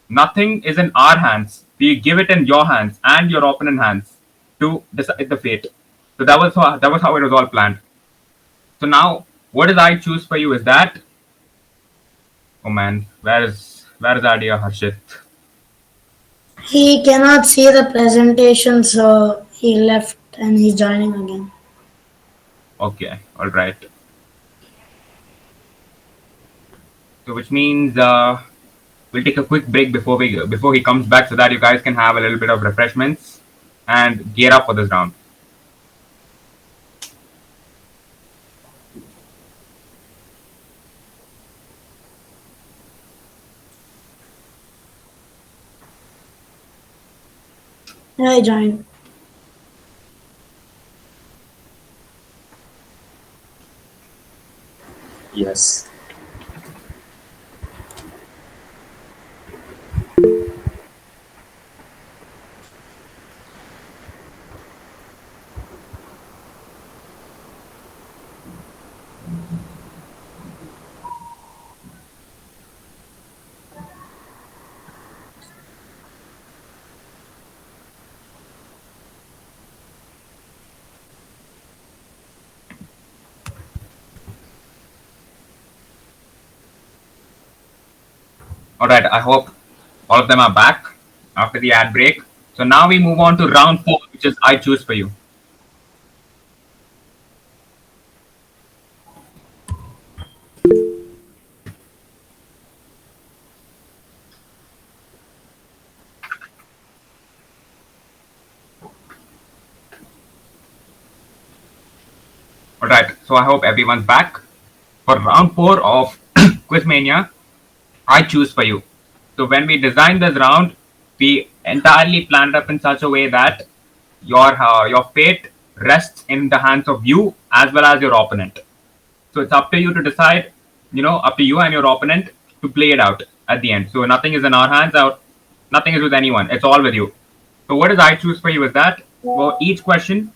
nothing is in our hands. We give it in your hands and your opponent's hands to decide the fate. So that was how it was all planned. So now, what did I choose for you is that... Oh man, where is our dear Harshit? He cannot see the presentation, so he left and he's joining again. Okay, all right. So which means we'll take a quick break before he comes back, so that you guys can have a little bit of refreshments and gear up for this round. Yeah, I joined. Yes. All right, I hope all of them are back after the ad break. So now we move on to round 4, which is I choose for you. All right, so I hope everyone's back for round 4 of QuizMania. I choose for you. So when we designed this round, we entirely planned up in such a way that your fate rests in the hands of you as well as your opponent. So it's up to you to decide, up to you and your opponent to play it out at the end. So nothing is in our hands, nothing is with anyone. It's all with you. So what does I choose for you is that for each question,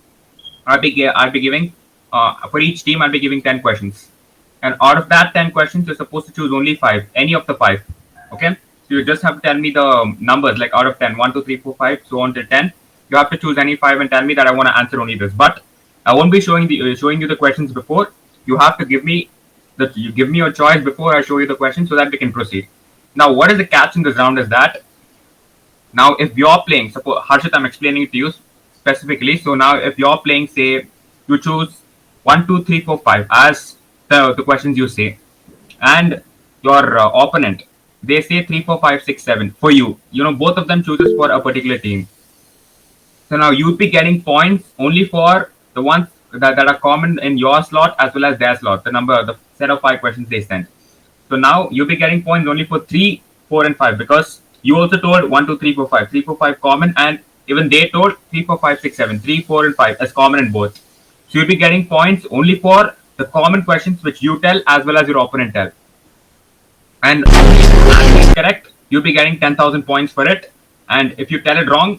I'll be giving, for each team, I'll be giving 10 questions. And out of that 10 questions, you're supposed to choose only 5, any of the 5. Okay? So you just have to tell me the numbers, like out of 10, 1, 2, 3, 4, 5, so on till 10. You have to choose any 5 and tell me that I want to answer only this. But I won't be showing you the questions before. You have to give me your choice before I show you the question so that we can proceed. Now, what is the catch in this round is that now if you're playing, suppose Harshit, I'm explaining it to you specifically. So now, if you're playing, say, you choose 1, 2, 3, 4, 5 as the questions you say, and your opponent they say 3, 4, 5, 6, 7 for you. You know, both of them chooses for a particular team. So now you'd be getting points only for the ones that are common in your slot as well as their slot. The set of 5 questions they sent. So now you'll be getting points only for 3, 4, and 5 because you also told 1, 2, 3, 4, 5. 3, 4, 5 common, and even they told 3, 4, 5, 6, 7. 3, 4, and 5 as common in both. So you'll be getting points only for the common questions which you tell as well as your opponent tell. And if it's correct, you'll be getting 10,000 points for it. And if you tell it wrong,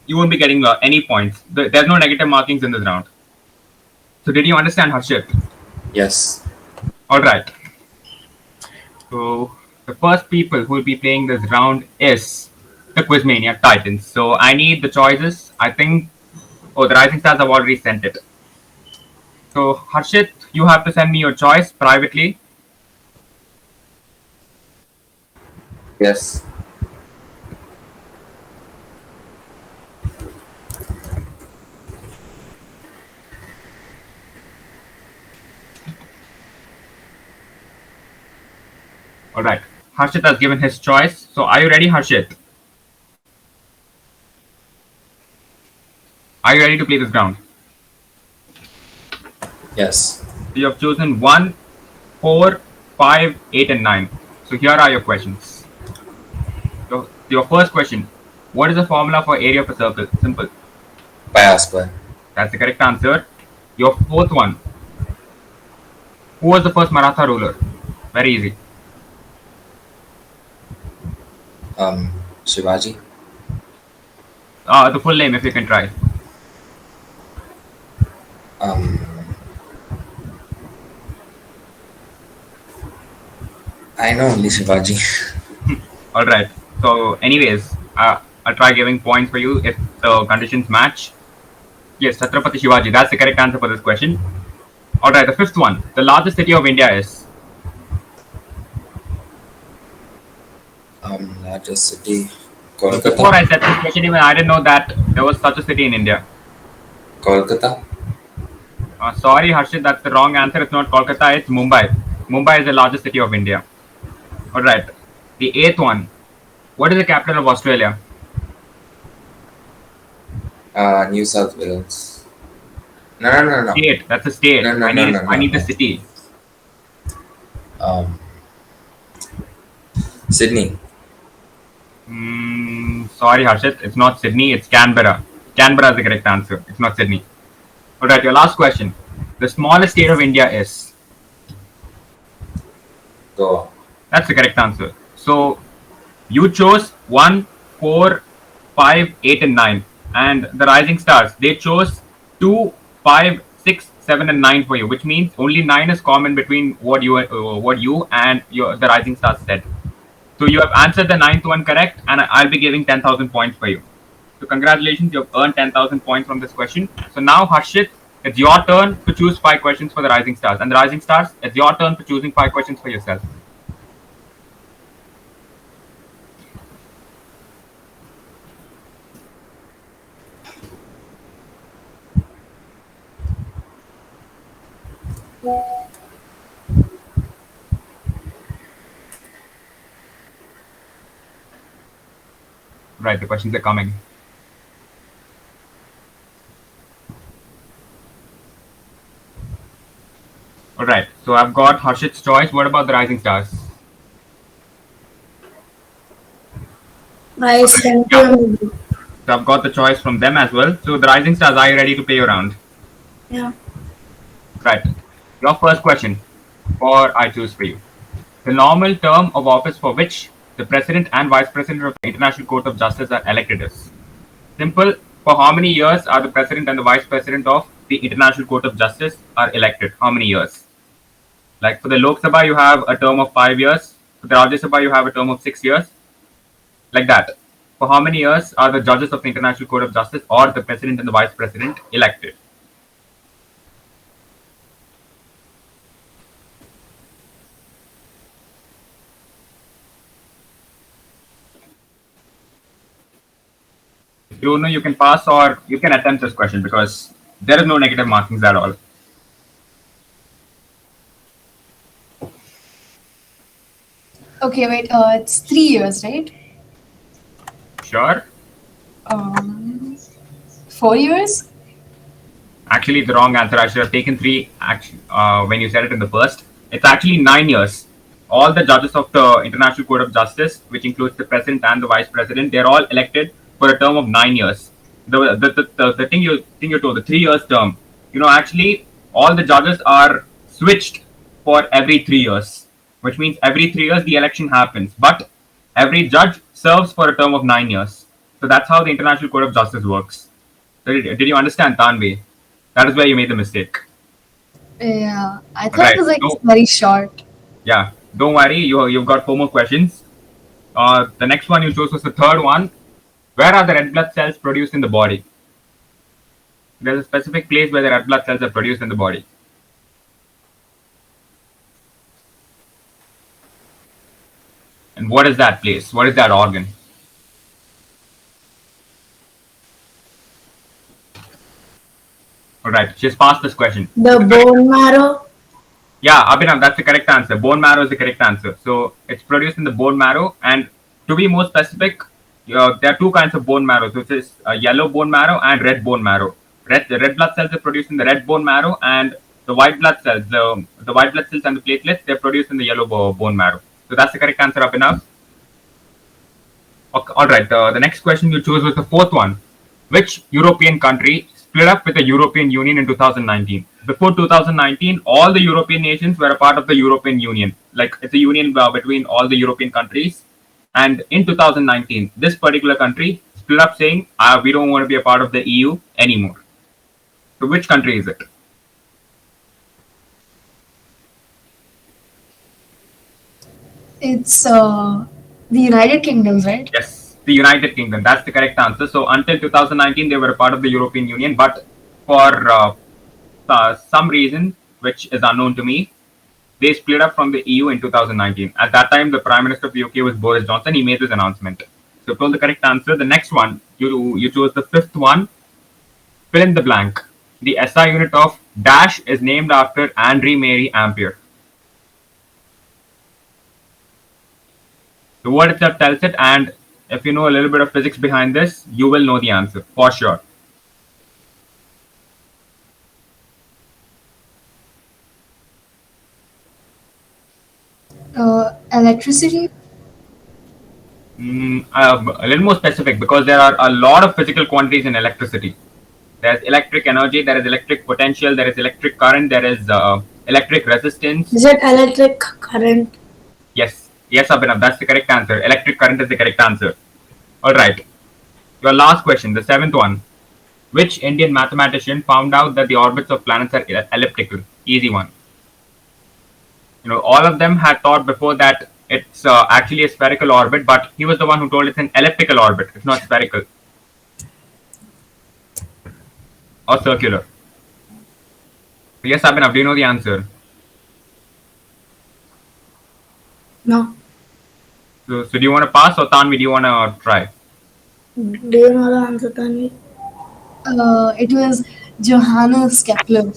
you won't be getting any points. There's no negative markings in this round. So did you understand, Harshit? Yes. All right. So the first people who will be playing this round is the QuizMania Titans. So I need the choices. I think. Oh, the Rising Stars have already sent it. So Harshit, you have to send me your choice privately. Yes. All right. Harshit has given his choice. So are you ready, Harshit? Are you ready to play this round? Yes. So you have chosen 1, 4, 5, 8, and 9. So here are your questions. Your first question: what is the formula for area of a circle? Simple. Pi r square. That's the correct answer. Your fourth one: who was the first Maratha ruler? Very easy. Shivaji. The full name, if you can try. Um, I know only Shivaji. All right. So, anyways, I'll try giving points for you if the conditions match. Yes, Chhatrapati Shivaji. That's the correct answer for this question. All right. The fifth one: the largest city of India is. Largest city. Before I Kolkata. said this question, even I didn't know that there was such a city in India. Kolkata. Sorry, Harshit, that's the wrong answer. It's not Kolkata, it's Mumbai. Mumbai is the largest city of India. All right. The eighth one. What is the capital of Australia? New South Wales. No, no, no, no. State. That's a state. No, no, no, no, I no, need the no. city. Um, Sydney. Sorry, Harshit. It's not Sydney. It's Canberra. Canberra is the correct answer. It's not Sydney. All right. Your last question. The smallest state of India is. Goa. That's the correct answer. So you chose 1, 4, 5, 8, and 9. And the Rising Stars, they chose 2, 5, 6, 7, and 9 for you, which means only 9 is common between what you and the Rising Stars said. So you have answered the ninth one correct, and I'll be giving 10,000 points for you. So congratulations, you have earned 10,000 points from this question. So now, Harshit, it's your turn to choose 5 questions for the Rising Stars. And the Rising Stars, it's your turn for choosing 5 questions for yourself. Right, the questions are coming. All right, so I've got Harshit's choice. What about the Rising Stars? I sent Yeah, you. so I've got the choice from them as well. So the Rising Stars, are you ready to play your round? Yeah. Right. Your first question, or I choose for you. The normal term of office for which the President and Vice President of the International Court of Justice are elected is. Simple. For how many years are the President and the Vice President of the International Court of Justice are elected? How many years? Like for the Lok Sabha, you have a term of 5 years. For the Rajya Sabha, you have a term of 6 years. Like that. For how many years are the judges of the International Court of Justice or the President and the Vice President elected? You know, you can pass or you can attempt this question because there is no negative markings at all. Okay, wait. It's 3 years, right? Sure. 4 years? Actually, the wrong answer. I should have taken three. Actually, when you said it in the first, it's actually 9 years. All the judges of the International Court of Justice, which includes the president and the vice president, they're all elected for a term of 9 years. The thing you told, the 3 years term, actually all the judges are switched for every 3 years, which means every 3 years the election happens, but every judge serves for a term of 9 years. So that's how the International Court of Justice works. Did you understand, Tanvi? That is where you made the mistake. Yeah, I thought Right. it was like So, very short. yeah, don't worry. You've got 4 more questions. The next one you chose was the third one. Where are the red blood cells produced in the body? There's a specific place where the red blood cells are produced in the body. And what is that place? What is that organ? All right, just pass this question. The bone marrow. Yeah, Abhinav, that's the correct answer. Bone marrow is the correct answer. So it's produced in the bone marrow. And to be more specific, there are two kinds of bone marrow, which is yellow bone marrow and red bone marrow. The red blood cells are produced in the red bone marrow, and the white blood cells, the white blood cells and the platelets, they're produced in the yellow bone marrow. So that's the correct answer, Abhinav. Okay, all right. The next question you chose was the fourth one. Which European country split up with the European Union in 2019? Before 2019, all the European nations were a part of the European Union. Like it's a union between all the European countries. And in 2019, this particular country split up saying, we don't want to be a part of the EU anymore. So which country is it? It's the United Kingdom, right? Yes, the United Kingdom. That's the correct answer. So until 2019, they were a part of the European Union, but for some reason, which is unknown to me, they split up from the EU in 2019. At that time, the Prime Minister of the UK was Boris Johnson. He made this announcement. So told the correct answer. The next one, you chose the fifth one. Fill in the blank. The SI unit of dash is named after Andre Mary Ampere. The word itself tells it, and if you know a little bit of physics behind this, you will know the answer for sure. Electricity? A little more specific, because there are a lot of physical quantities in electricity. There's electric energy, there is electric potential, there is electric current, there is electric resistance. Is it electric current? Yes, Abhinav, that's the correct answer. Electric current is the correct answer. All right. Your last question, the seventh one. Which Indian mathematician found out that the orbits of planets are elliptical? Easy one. All of them had thought before that it's actually a spherical orbit, but he was the one who told it's an elliptical orbit. It's not spherical or circular. Yes, Abhinav, do you know the answer? No. So do you want to pass, or Tanvi, do you want to try? Do you know the answer, Tanvi? It was Johannes Kepler.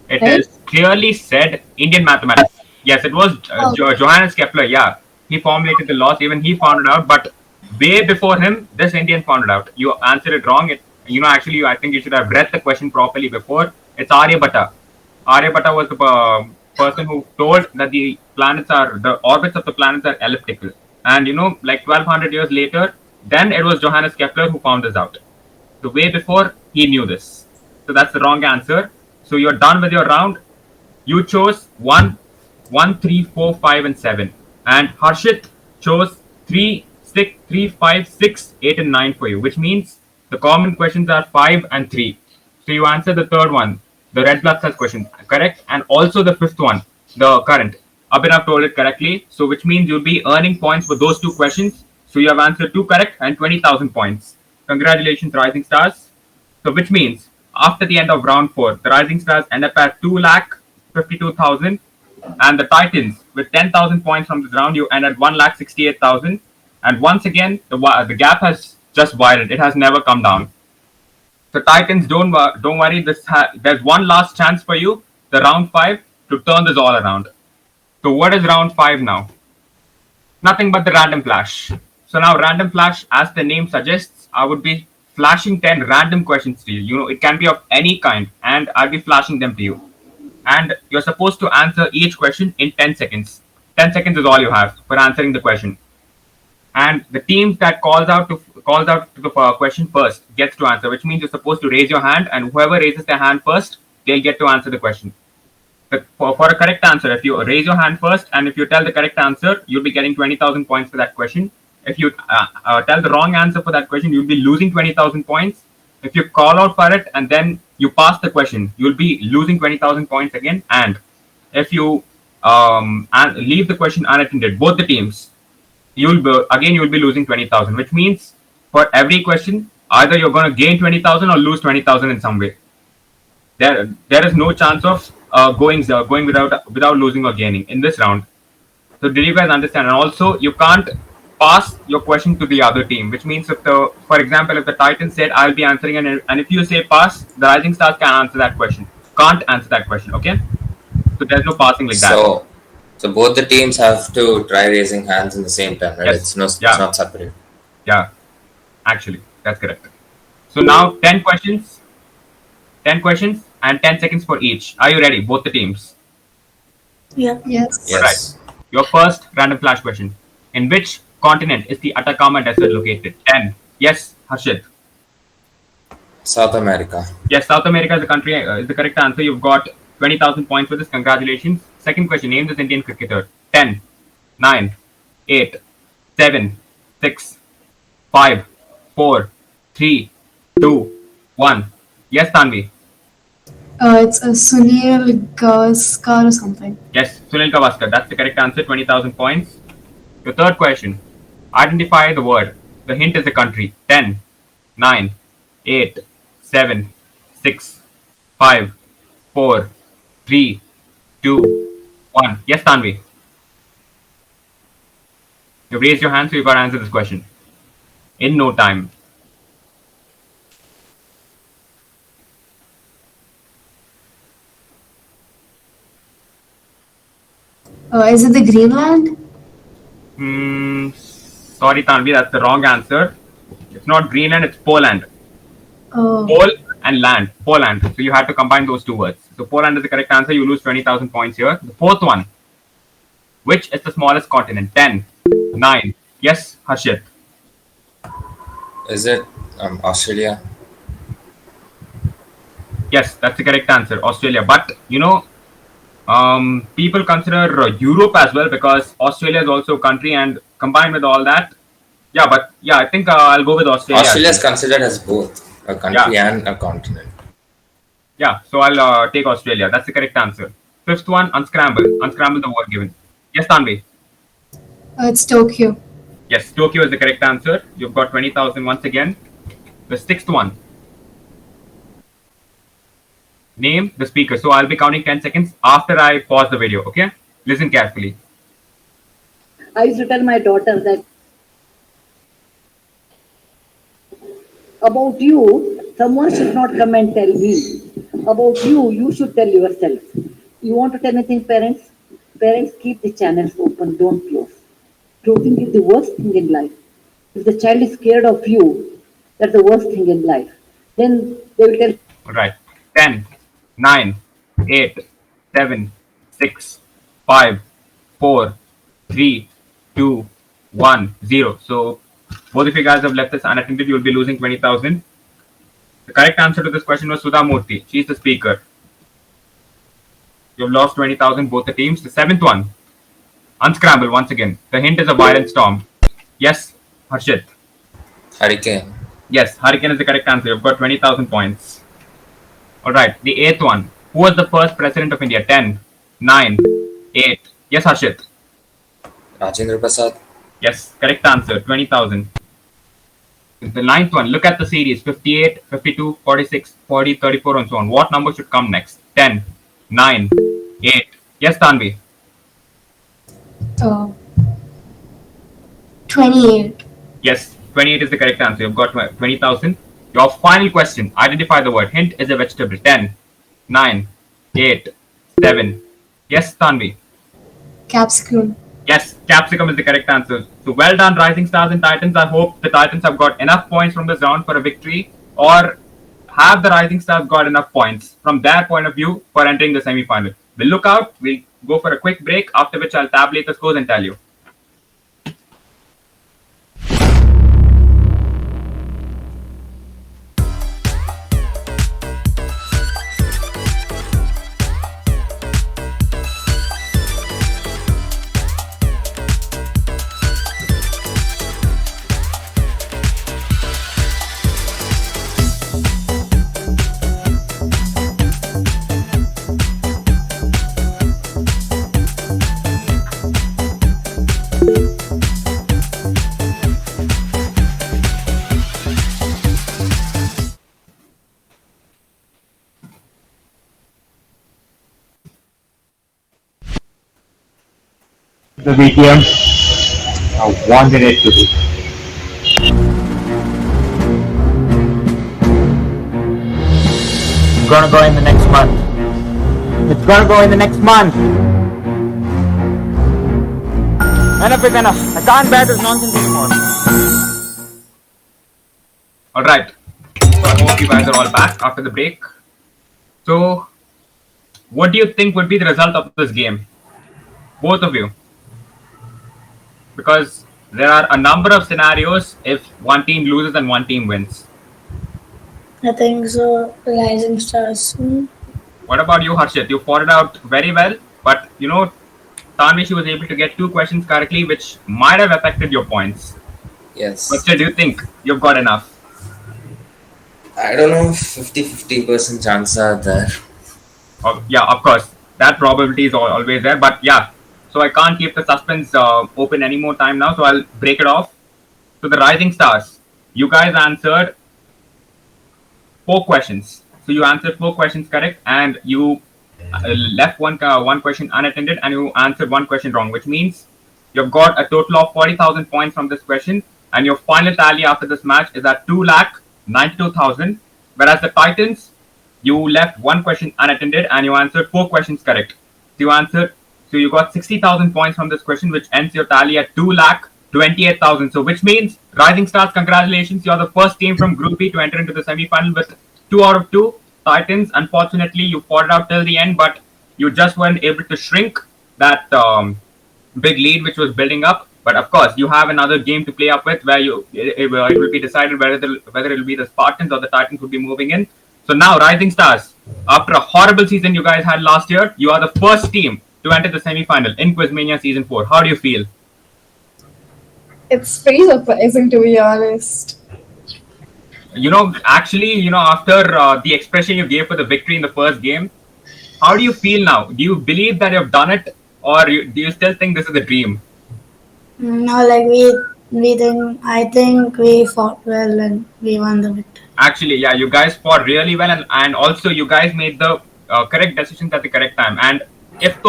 It Right? is clearly said Indian mathematics. Yes, it was Johannes Kepler. Yeah, he formulated the laws. Even he found it out. But way before him, this Indian found it out. You answered it wrong. Actually, I think you should have read the question properly before. It's Aryabhatta. Aryabhatta was the person who told that the orbits of the planets are elliptical. And like 1200 years later, then it was Johannes Kepler who found this out. So way before he knew this. So that's the wrong answer. So you're done with your round. You chose 1, 3, 4, 5, and 7. And Harshit chose 3, 6, 3, 5, 6, 8, and 9 for you, which means the common questions are 5 and 3. So you answer the third one, the red blood cells question, correct? And also the fifth one, the current. Abhinav told it correctly. So which means you'll be earning points for those two questions. So you have answered 2 correct and 20,000 points. Congratulations, Rising Stars. So which means after the end of round 4, the Rising Stars end up at 2,52,000, and the Titans with 10,000 points from this round, you end at 1,68,000. And once again, the gap has just violent. It has never come down. So Titans, don't worry. There's one last chance for you, the round 5, to turn this all around. So what is round 5 now? Nothing but the random flash. So now random flash, as the name suggests, I would be flashing 10 random questions to you. You know, it can be of any kind, and I'll be flashing them to you. And you're supposed to answer each question in 10 seconds. 10 seconds is all you have for answering the question. And the team that calls out to the question first gets to answer, which means you're supposed to raise your hand, and whoever raises their hand first, they'll get to answer the question. For a correct answer, if you raise your hand first and if you tell the correct answer, you'll be getting 20,000 points for that question. If you tell the wrong answer for that question, you'll be losing 20,000 points. If you call out for it and then you pass the question, you'll be losing 20,000 points again. And if you leave the question unattended, both the teams, you'll be losing 20,000, which means for every question, either you're going to gain 20,000 or lose 20,000 in some way. There is no chance of going without losing or gaining in this round. So did you guys understand? And also, you can't pass your question to the other team, which means for example, if the Titans said I'll be answering, and if you say pass, the Rising Stars can't answer that question. Okay? So there's no passing like that. So both the teams have to try raising hands in the same time, right? Yes. It's not separate. Yeah, actually, that's correct. So now 10 questions and 10 seconds for each. Are you ready, both the teams? Yeah. Yes. Yes. Right. Your first random flash question. In which continent is the Atacama Desert located? 10. Yes, Harshit. South America. Yes, South America is the country. Is the correct answer. You've got 20,000 points for this. Congratulations. Second question. Name this Indian cricketer. 10, 9, 8, 7, 6, 5, 4, 3, 2, 1. Yes, Tanvi. It's a Sunil Gavaskar or something. Yes, Sunil Gavaskar. That's the correct answer. 20,000 points. Your third question. Identify the word. The hint is the country. 10, 9, 8, 7, 6, 5, 4, 3, 2, 1. Yes, Tanvi. You've raised your hand, so you've got to answer this question. In no time. Is it the Greenland? Sorry, Tanvi, that's the wrong answer. It's not Greenland, it's Poland. Oh. Pole and land. Poland. So you have to combine those two words. So Poland is the correct answer. You lose 20,000 points here. The fourth one. Which is the smallest continent? 10, 9. Yes, Harshit. Is it Australia? Yes, that's the correct answer. Australia. But, people consider Europe as well because Australia is also a country, and combined with all that, I think I'll go with Australia. Australia is considered as both a country and a continent. Yeah, so I'll take Australia. That's the correct answer. Fifth one, unscramble. Unscramble the word given. Yes, Tanvi. It's Tokyo. Yes, Tokyo is the correct answer. You've got 20,000 once again. The sixth one. Name the speaker. So I'll be counting 10 seconds after I pause the video, okay? Listen carefully. I used to tell my daughter that about you, someone should not come and tell me. About you, you should tell yourself. You want to tell anything, parents? Parents, keep the channels open, don't close. Closing is the worst thing in life. If the child is scared of you, that's the worst thing in life. Then they will tell. All right. 10, 9, 8, 7, 6, 5, 4, 3, 2, 1, 0. So both of you guys have left this unattended. You'll be losing 20,000. The correct answer to this question was Sudha Murthy. She's the speaker. You've lost 20,000, both the teams. The seventh one. Unscramble once again. The hint is a violent storm. Yes, Harshit. Hurricane. Yes, hurricane is the correct answer. You've got 20,000 points. Alright, the eighth one. Who was the first president of India? 10, 9, 8. Yes, Harshit. Rajendra Prasad. Yes, correct answer. 20,000. The ninth one. Look at the series. 58, 52, 46, 40, 34 and so on. What number should come next? 10, 9, 8. Yes, Tanvi. 28. Yes, 28 is the correct answer. You've got 20,000. Your final question. Identify the word. Hint is a vegetable. 10, 9, 8, 7. Yes, Tanvi. Capsicum. Yes, capsicum is the correct answer. So well done, Rising Stars and Titans. I hope the Titans have got enough points from this round for a victory, or have the Rising Stars got enough points from their point of view for entering the semi-final. We'll look out. We'll go for a quick break, after which I'll tabulate the scores and tell you. The VTM. I wanted it to be. It's gonna go in the next month. It's gonna go in the next month. Enough is enough. I can't bear this nonsense anymore. Alright. So I hope you guys are all back after the break. So, what do you think would be the result of this game? Both of you. Because there are a number of scenarios if one team loses and one team wins. I think so. Rising Stars. What about you, Harshit? You fought it out very well, but you know, Tanvi, she was able to get 2 questions correctly, which might have affected your points. Yes. But still, do you think you've got enough? I don't know, 50-50% chances are there. Yeah, of course. That probability is always there, but yeah. So I can't keep the suspense open any more time now, so I'll break it off. So the Rising Stars, you guys answered 4 questions. So you answered 4 questions correct, and you left one question unattended, and you answered 1 question wrong, which means you've got a total of 40,000 points from this question, and your final tally after this match is at 2,92,000. Whereas the Titans, you left 1 question unattended, and you answered 4 questions correct. So you got 60,000 points from this question, which ends your tally at 2,28,000. So which means, Rising Stars, congratulations, you're the first team from Group B to enter into the semi-final with 2 out of 2. Titans, unfortunately, you fought it out till the end, but you just weren't able to shrink that big lead which was building up. But of course, you have another game to play up with, where it will be decided whether it will be the Spartans or the Titans will be moving in. So now, Rising Stars, after a horrible season you guys had last year, you are the first team to enter the semi-final in QuizMania Season 4. How do you feel? It's pretty surprising, to be honest. You know, actually, you know, after the expression you gave for the victory in the first game, how do you feel now? Do you believe that you've done it, or do you still think this is a dream? No, like I think we fought well and we won the victory. Actually, yeah, you guys fought really well, and also you guys made the correct decisions at the correct time. And if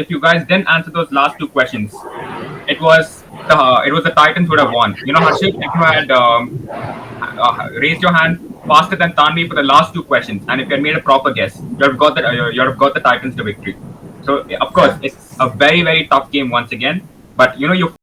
you guys didn't answer those last 2 questions, it was the Titans would have won. You know, Harshit, if you had raised your hand faster than Tanvi for the last 2 questions, and if you had made a proper guess, you have got the Titans to victory. So of course, it's a very, very tough game once again. But you know, you